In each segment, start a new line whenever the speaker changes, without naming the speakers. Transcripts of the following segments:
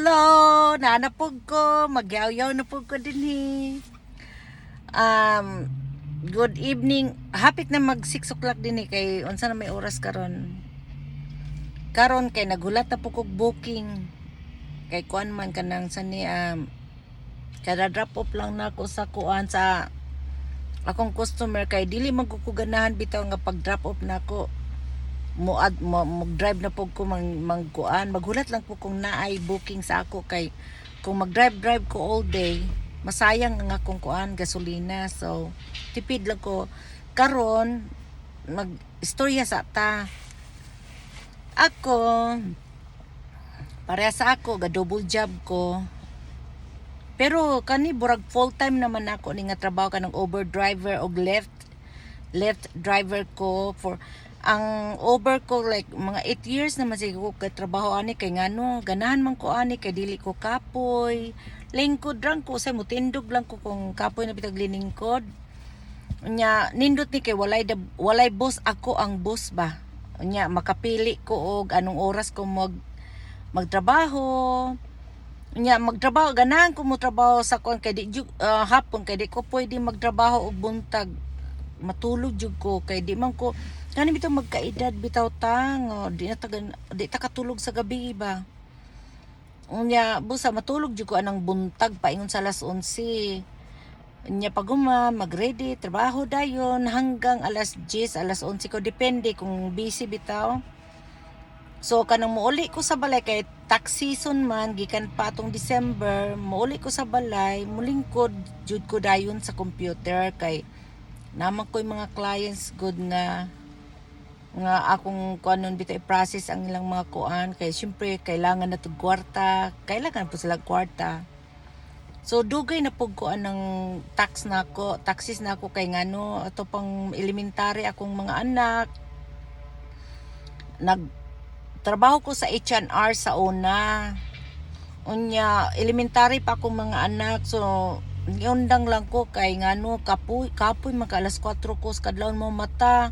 Hello! Nanapog ko. Magyaw-yaw na po ko din good evening. Hapit na mag 6 o'clock din kay unsa na may oras karon. Karon kay nagulat na po kog booking. Kay kuan man kanang sani kada drop off lang na ako sa kuan sa akong customer kay dili magkukuganahan bitaw nga pag drop off na ako. Mag-drive na po ko magkuan. Maghulat lang po kung naay booking sa ako kay kung mag-drive ko all day, masayang ang akong kuan gasolina. So, tipid lang ko. Karon mag-istorya sa ta. Ako, pareha sa ako, ga-double job ko. Pero kani burag full time naman ako ni nga trabaho ka ng Uber driver o left driver ko for ang Uber ko like mga 8 years naman siguro ko trabaho ani kay ngano ganahan man ko ani kay dili ko kapoy lingkod lang ko say mutindog lang ko kung kapoy na bitag liningkod nya nindot ni kay walay boss, ako ang boss ba nya makapili ko og anong oras ko magtrabaho nya magtrabaho ganahan ko mo trabaho sa kon kay di hapon kay di ko pwede magtrabaho og buntag matulog jud ko kay di man ko kani bitaw magkaedad bitaw tang di ta katulog sa gabi ba unya busa matulog jud ko anang buntag paingon sa alas 11 unya paguma magready trabaho dayon hanggang alas 10 alas 11 ko depende kung busy bitaw. So kanang muuli ko sa balay kay tax season man gikan pa atong December muuli ko sa balay mulingkod jud ko dayon sa computer kay naman ko yung mga clients good nga akong kuanon bitaw i-process ang ilang mga kuan kay syempre kailangan na tug kwarta kailangan po sila kwarta. So dugay na pug ko anang taxes na ako kay ngano ato pang elementary akong mga anak nagtrabaho ko sa H&R sa una unya elementary pa akong mga anak so niundang lang ko kay ngano kapoy mga alas 4 ko kadlawon mo mata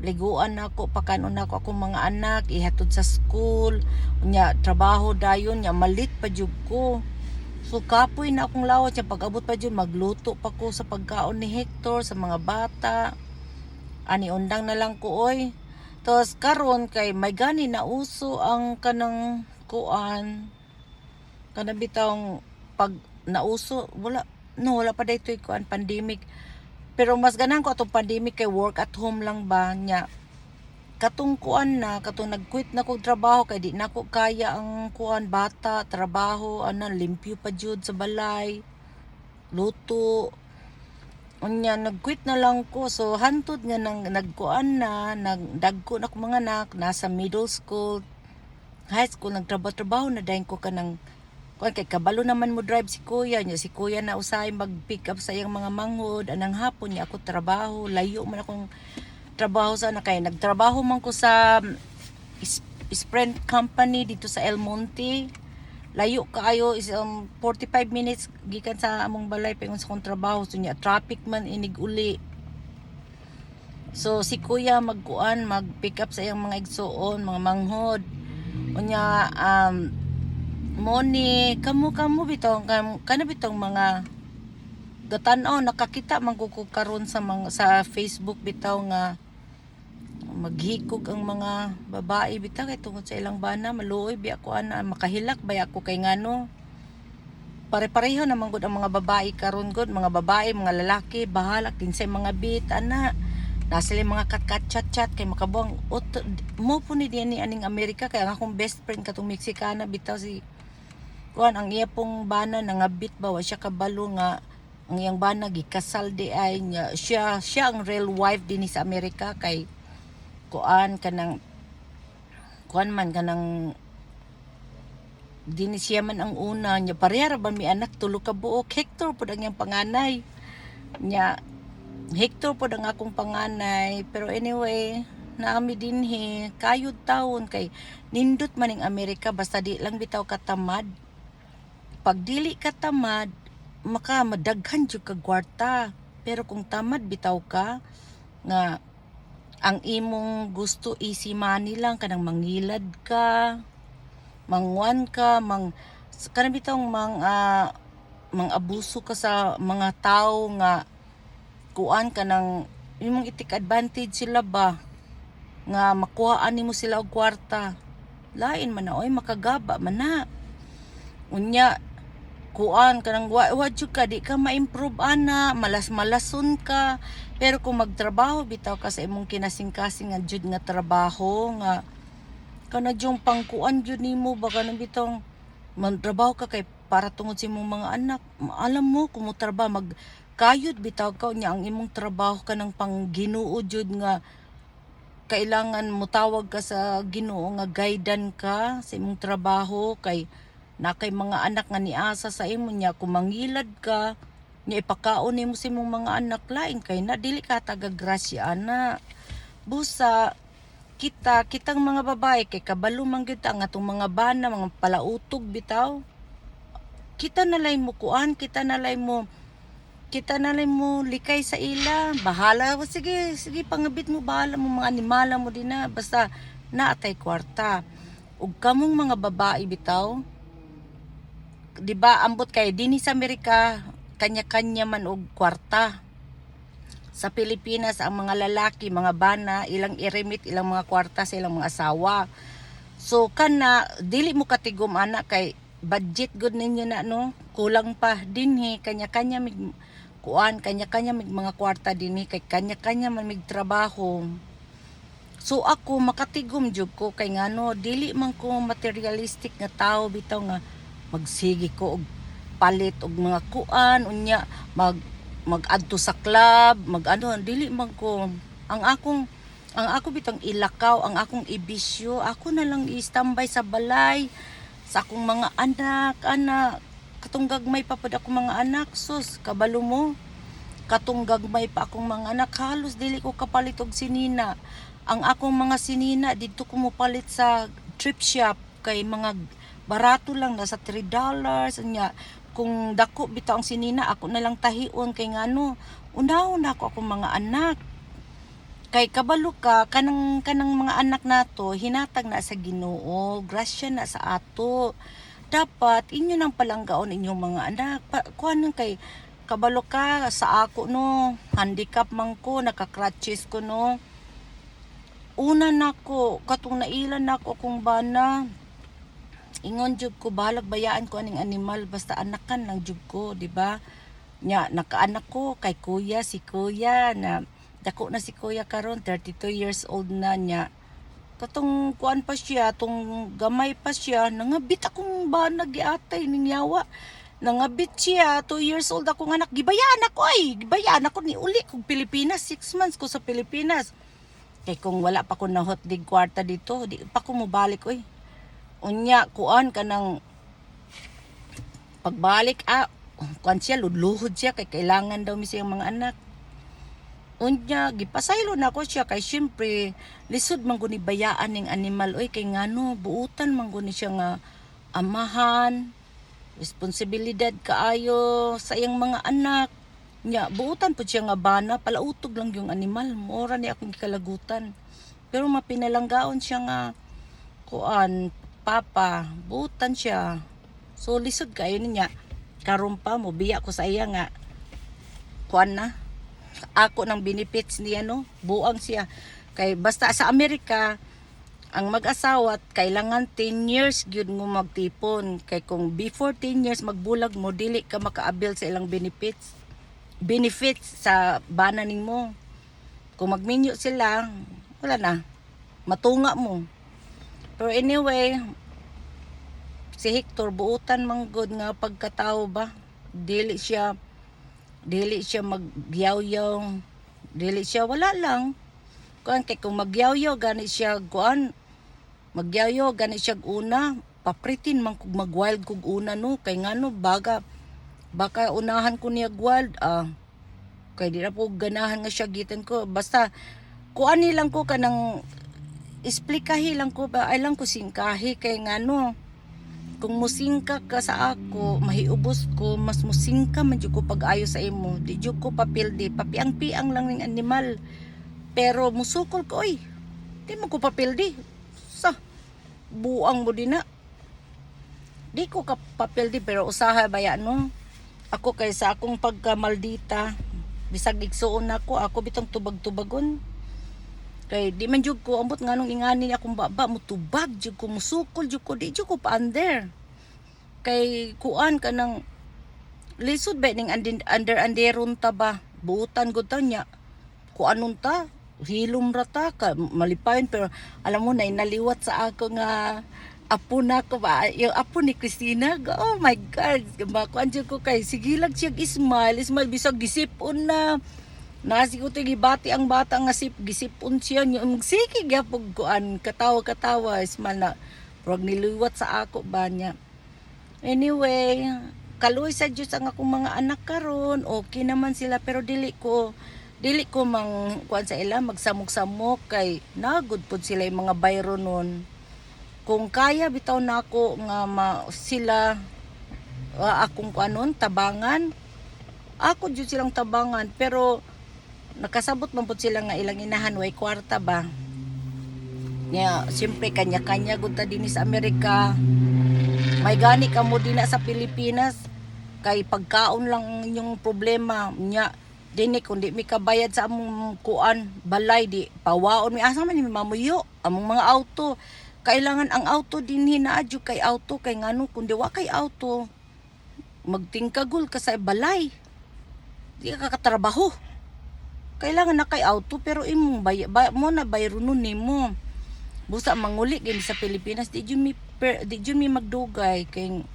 liguan ako pakanon ako akong mga anak ihatod sa school unya trabaho dayon nya malit pa jud ko so kapoy na akong lawat nya pag-abot pa jud magluto pa ko sa pagkaon ni Hector sa mga bata ani undang na lang ko oy tos karon kay may gani na uso ang kanang kuan kana bitawng pag nauso wala pa daytoy kuan pandemic. Pero mas ganahan ko atong pandemic kay work at home lang ba nya. Katong kuan na, katong nag-quit na kog trabaho kay di na ko kaya ang kuan bata, trabaho, limpyo pa jud sa balay. Luto. Unya nag-quit na lang ko. So hantod nga nagkuan na, nagdagko na ko mga anak, nasa middle school, high school nagtrabaho na dayon ko kanang kay kabalo naman mo drive si kuya na usahay mag-pick up sa iyang mga manghod anang hapon niya ako trabaho layo man akong trabaho sa kay nagtrabaho man ko sa Sprint company dito sa El Monte layo kaayo is 45 minutes gikan sa among balay paingon sa akong trabaho so niya traffic man inig uli so si kuya mag-pick up sa iyang mga igsoon mga manghod unya Moni, kamu bitong kana bitong mga gatanaw nakakita man ko karon sa Facebook bitaw nga maghikog ang mga babae bitaw kay tungod sa ilang bana maluoy bi ako makahilak ba ako kay ngano pare-pareho naman gud ang mga babae karon gud mga babae mga lalaki bahala kinsay mga bit nasa mga chat kay makabuang mo po ni diani aning Amerika kay ang akong best friend katong Mexicana bitaw si kuan ang iya pong bana nangabit ba wa siya kabalo nga ang iyang bana gikasal di ay niya siya ang real wife dinhi sa Amerika kay kuan man kanang dinhi siya man ang una niya pareha ra ba mi anak tulo ka buok Hector pud ang iyang panganay niya Hector pud ang akong panganay pero anyway naami dinhi kayod taon kay nindot man ning Amerika basta di lang bitaw katamad pag dili ka tamad madaghan jud ka kwarta pero kung tamad bitaw ka nga ang imong gusto easy money lang kanang mangilad ka mangwan ka, kanang bitong mang abuso ka sa mga tao nga kuan ka ng imong itik advantage sila ba nga makuhaan nimo sila og kwarta. Lain man na oy makagaba man na. Unya kuan kanang wa jud ka di ka ma-improve ana, malas-malason ka. Pero kung magtrabaho bitaw ka sa imong kinasing-kasing nga jud nga trabaho nga kana jung pangkuan jud nimo ba kanang bitong magtrabaho ka kay para tungod sa imong mga anak. Alam mo kung mo trabaho magkayod bitaw ka unya ang imong trabaho kanang pang Ginoo jud nga kailangan mo tawag ka sa Ginoo nga guidean ka sa imong trabaho kay na kay mga anak nga niasa sa imo niya kung mangilad ka niya ipakaon nimo sa imong mga anak lain kay na dili ka taga-grasya ana. Busa kitang mga babae kay kabalo man gyud ta nga tong mga bana mga palautog bitaw. Kita nalay mo kuan, kita nalay mo likay sa ila. Bahala mo sige pangabit mo bahala mo mga animala mo din na basta naatay kwarta. Ug kamong mga babae bitaw, di ba ambot kay dinhi sa Amerika kanya-kanya man og kwarta. Sa Pilipinas ang mga lalaki, mga bana, ilang iremit ilang mga kwarta sa ilang mga asawa. So kana dili mo katigom ana kay budget good ninyo na no, kulang pa dinhi kanya-kanya mig kuan, kanya-kanya mig mga kwarta dinhi kay kanya-kanya man mig trabaho. So ako makatigom jud ko kay ngano dili man ko materialistic nga tao bitaw nga magsigi ko og palit og mga kuan unya mag-adto sa club, mag-ano, dili man ko. Ang ako bitang ilakaw, ang akong ibisyo, ako na lang i-standby sa balay sa akong mga anak. Katong gagmay pa pud akong mga anak, sus, kabalo mo. Katong gagmay pa akong mga anak, halos dili ko kapalit og sinina. Ang akong mga sinina dito ko mo palit sa thrift shop kay mga barato lang nasa $3 nya. Kung dako bitaw ang sinina ako na lang tahion kay ngano unahon ako akong mga anak kay kabalo ka kanang mga anak nato hinatag na sa Ginoo, grasya na sa ato, dapat inyo nang palanggaon inyong mga anak kuan kay kabalo ka sa ako no handicap man ko naka-crutches ko no una nako katong nailan nako akong bana. Ingon jud ko bahalag bayaan ko aning animal basta anakan lang jud ko, di ba? Nya nakaanak ko kay si kuya na dako na si kuya karon 32 years old na niya. Katong kuan pa siya, tong gamay pa siya, nangabit akong bana giatay ning yawa. Nangabit siya, 2 years old akong anak, gibayaan ako ni uli kog Pilipinas, 6 months ko sa Pilipinas. Kay kung wala pa ko na hotdig kwarta dito, di pa ko mobalik oy. Unya kuan kanang pagbalik kuan siya ludluhod siya kay kailangan daw mi siyang mga anak. Unya gipasaylo na ko siya kay syempre lisod man guni bayaan ning animal oy kay ngano buutan man guni siya nga amahan, responsibilidad kaayo sa iyang mga anak. Nya buutan pud siya nga bana palautog lang yung animal, mora ni akong gikalagutan. Pero mapinalanggaon siya nga kuan papa, buutan siya. So lisod kayo niya. Karon pa mo biya ko sa iya nga kuan na. Ako ng benefits niya no, buang siya. Kay basta sa Amerika ang mag-asawa kailangan 10 years gyud mo magtipon. Kay kung before 10 years magbulag mo dili ka maka-avail sa ilang benefits. Benefits sa bana nimo. Kung magminyo sila, wala na. Matunga mo. Pero anyway, si Hector buutan man gud nga pagkatao ba. Dili siya magyaw-yaw. Dili siya wala lang. Kuan kay kung magyaw-yaw gani siya kuan. Magyaw-yaw gani siya una, papritin man kog magwild kog una no kay ngano baka unahan ko niya wild kay di na po ganahan nga siya gitan ko basta kuan nilang ko kanang explikahi lang ko ba ay lang ko singkahi kay ngano kung musingka ka sa ako mahiubos ko mas musingka man jud ko pag-ayo sa imo di jud ko papildi papiang-piang lang ning animal pero musukol ko oy di mo ko papildi sa buang mo din na di ko ka papel di pero usaha baya no. Ako kay sa akong pagkamaldita bisag igsuon ako bitong tubag-tubagon. Kay di man jud ko ambot nganong ingani akong baba mo tubag jud ko musukol jud ko di jud ko pander. Kay kuan kanang lisod ba ning under anderon ta ba buutan gud ta nya. Kuanon ta hilom ra ta ka malipayon pero alam mo na inaliwat sa ako nga apo na ko ba yung apo ni Christina. Oh my god makuan jud ko kay sige lang siya smile bisag gisipon na. Nasi ko to gibati ang bata nga gisipon siya yung sige gyapon kuan katawa ismal na prog niliwat sa ako ba niya. Anyway, kaluoy sa Diyos ang akong mga anak karon, okay naman sila pero dili ko mang kuan sa ila magsamok-samok kay nagud pod sila yung mga bayro nun. Kung kaya bitaw nako nga sila akong kuanon tabangan, ako jud silang tabangan pero nakasabot man po sila nga ilang inahan way kwarta ba. Nya, siyempre kanya-kanya gud ta dinhi sa Amerika. May gani ka mo din sa Pilipinas kay pagkaon lang yung problema nya dinhi kundi mi kabayad sa among kuan balay di pawaon mi asa man mi mamuyo among mga auto. Kailangan ang auto dinhi na adyo kay auto kay ngano kundi wa kay auto magtingkagol ka sa balay. Di ka katrabaho. Kailangan na kay auto pero imong mo na bayro nun nimo. Busa manguli gini sa Pilipinas di jud mi magdugay kay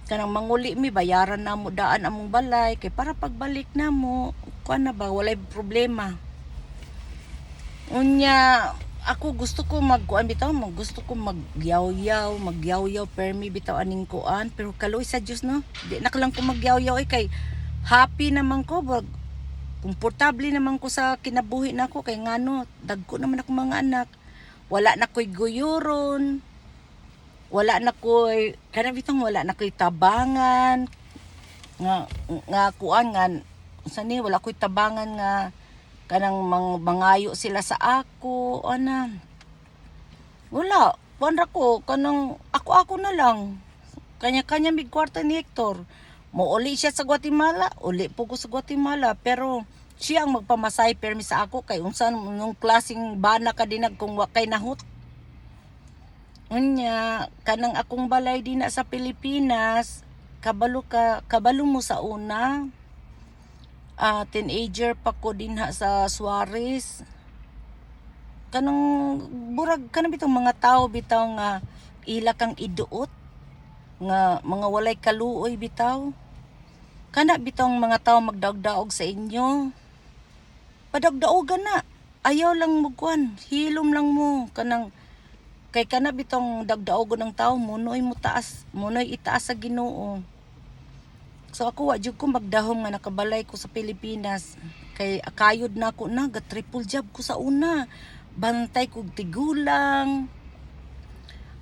kanang manguli mi bayaran namo daan among balay kay para pagbalik namo kuan na ba walay problema. Unya ako gusto ko magkuan bitaw gusto ko magyaw-yaw permi bitaw aning kuan pero kaloy sa Dios no. Di na lang ko magyaw-yaw kay happy naman ko komportable naman ko sa kinabuhi nako kay ngano dagko naman ako mga anak. Wala na ko'y guyuron. Wala na ko'y kana bitong wala na ko'y tabangan nga kuan nga sani wala ko'y tabangan nga kanang mangayo sila sa ako ana. Wala kuan ra ko kanang ako na lang. Kanya-kanya mig kwarta ni Hector. Mouli siya sa Guatemala, uli po ko sa Guatemala pero siya ang magpamasay permi sa ako kay unsan nung klaseng bana ka dinag kung wa kay nahut. Unya kanang akong balay din sa Pilipinas kabalo mo sa una. Teenager pa ko din sa Suarez. Kanang burag kanang bitong mga tao bitaw nga ila kang iduot nga mga walay kaluoy bitaw. Kana bitong mga tao magdaog-daog sa inyo. Padagdaogan na. Ayaw lang mo kuan. Hilom lang mo. Kanang, kay kana bitong dagdaogon ng tao, munoy itaas sa Ginoo. So ako wadyo ko magdahom nga nakabalay ko sa Pilipinas. Kay akayod na ako na, triple job ko sa una. Bantay ko tigulang.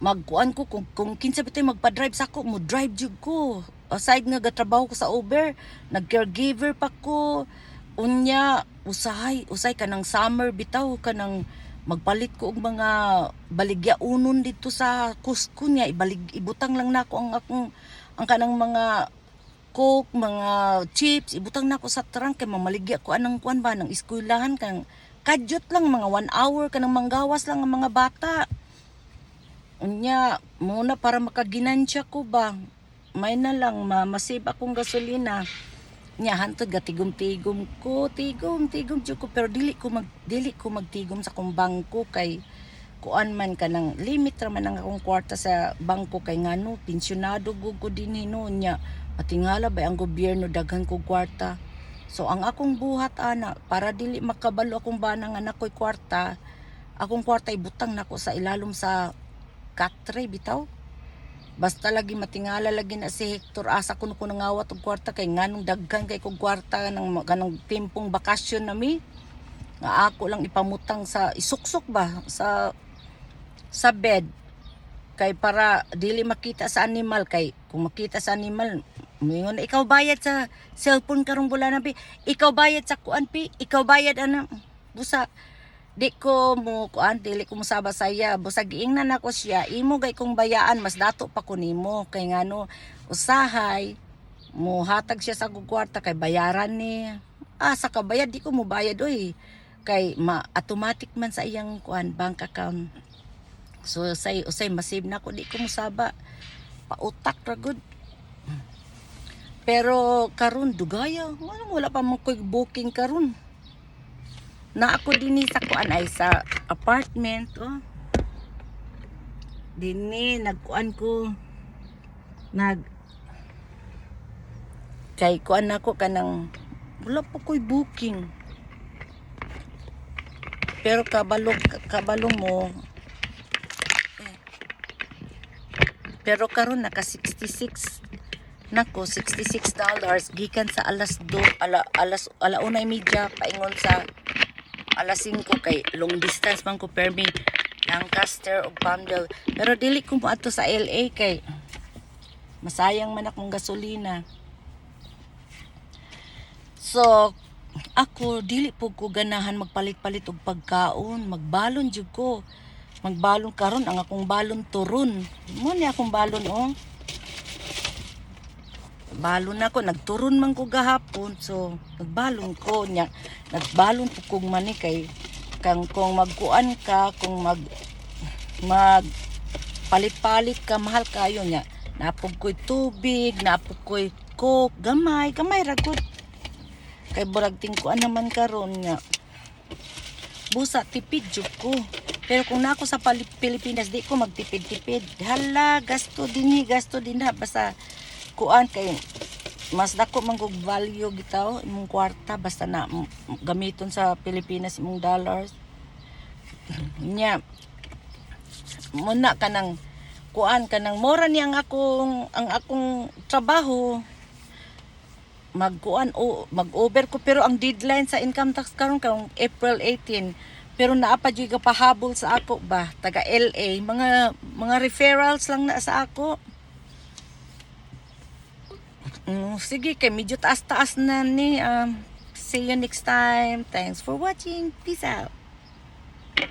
Magkuan ko kung kinsa bitay magpa-drive sa ako, mo drive jud ko. Aside nga gatrabaho ko sa Uber, nag-caregiver pa ko. Unya, usay kanang summer bitaw kanang magpalit ko og mga baligya unon dito sa Cusco niya ibutang lang nako ang kanang mga coke, mga chips, ibutang nako sa trunk kay mamaligya ko anang kuan ba nang eskwelahan kang kadyot lang mga 1 hour kanang manggawas lang ang mga bata. Unya, muna para makaginansya ko ba. May na lang masave akong gasolina. Nya hantod ga tigom jud ko pero dili ko magtigom sa akong bangko kay kuan man kanang limit ra man ang akong kwarta sa bangko kay ngano pensyonado gud ko dinhi no nya matingala ba ang gobyerno daghan ko kwarta. So ang akong buhat ana para dili makabalo akong bana nga nakoy kwarta, akong kwarta ibutang nako sa ilalom sa katre bitaw. Basta lagi matingala lagi na si Hector asa kuno ko nangawat og kwarta kay nganong daghan kay kog kwarta nang kanang timpong bakasyon nami nga ako lang ipamutang sa isuksok ba sa bed kay para dili makita sa animal kay kung makita sa animal moingon ikaw bayad sa cellphone karong bulan bi ikaw bayad sa kuan pi ikaw bayad ana busa di ko mo kuan dili ko musaba saya busag giingnan nako siya imo gay kong bayaan mas dato pa ko nimo kay ngano usahay mo hatag siya sa kwarta kay bayaran ni sa kabayad di ko mo bayad oy kay automatic man sa iyang kuan bank account so usay masave na ko di ko musaba pautak ra gud pero karon dugaya wala pa man koy booking karon na ako dinhi sa kuan ay sa apartment dinhi nagkuan ko kay kuan ako kanang wala pa koy booking pero kabalo mo pero karon naka 66 nako $66 gikan sa alas 2 alaunay media paingon sa alas 5 kay long distance man ko permi Lancaster o Palmdale pero dili ko mo ato sa LA kay masayang man akong gasolina so ako dili po ko ganahan magpalit-palit og pagkaon magbalon jud ko magbalon karon ang akong balon turon mo ni akong balon balon ako nagturon man ko gahapon so nagbalon ko nya nagbalon po kong mani kay kung magkuan ka kung mag palit-palit ka mahal kayo nya napog ko'y tubig napog ko'y coke gamay ra gud kay burag tingkuan naman karon nya busa tipid jud ko pero kung nako sa Pilipinas di ko magtipid-tipid hala gasto dinhi gasto dinha basta kuan kay mas dako man kog value bitaw imong kwarta basta na gamiton sa Pilipinas imong dollars nya muna kanang kuan kanang mora ni ang akong trabaho magkuan o mag-over ko pero ang deadline sa income tax karon karong April 18 pero naa pa jud pahabol sa ako ba taga LA mga referrals lang na sa ako. Sige kay medyo taas-taas na ni see you next time. Thanks for watching. Peace out.